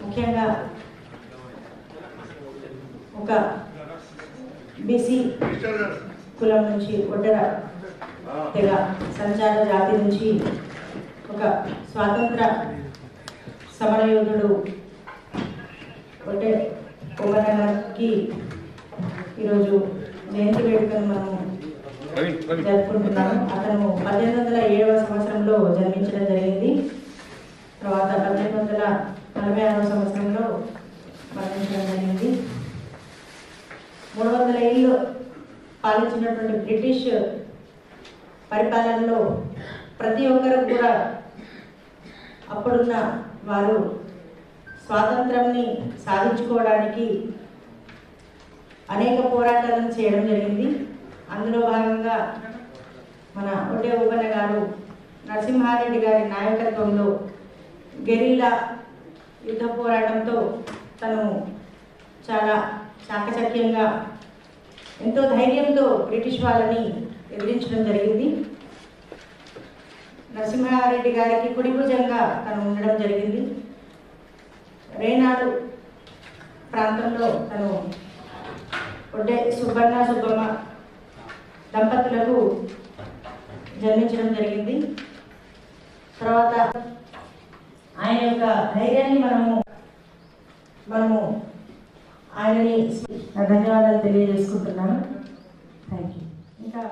ముఖ్యంగా ఒక బీసీ కులం నుంచి ఒడ్డర తెగ సంచార జాతి నుంచి ఒక స్వాతంత్ర సమరయోధుడు ఒడ్డే ఓబన్నగారికి ఈరోజు జయంతి వేడుకను మనం జరుపుకుంటున్నాము. అతను 1807వ సంవత్సరంలో జన్మించడం జరిగింది. తర్వాత 1846వ సంవత్సరంలో మరణించడం జరిగింది. 300 ఏళ్ళు పాలించినటువంటి బ్రిటిష్ పరిపాలనలో ప్రతి ఒక్కరు కూడా అప్పుడున్న వారు స్వాతంత్రాన్ని సాధించుకోవడానికి అనేక పోరాటాలను చేయడం జరిగింది. అందులో భాగంగా మన ఒడ్డే ఓబన్న గారు నరసింహారెడ్డి గారి నాయకత్వంలో గెరిల్లా యుద్ధ పోరాటంతో తను చాలా చాకచక్యంగా ఎంతో ధైర్యంతో బ్రిటిష్ వాళ్ళని ఎదిరించడం జరిగింది. నరసింహారెడ్డి గారికి కుడిభుజంగా తను ఉండడం జరిగింది. రేనాడు ప్రాంతంలో తను ఒడ్డే సుబ్బన్న సుబ్బమ్మ దంపతులకు జన్మించడం జరిగింది. తర్వాత ఆయన యొక్క ధైర్యాన్ని మనము ఆయనని ధన్యవాదాలు తెలియజేసుకుంటున్నాను. Thank you. ఇంకా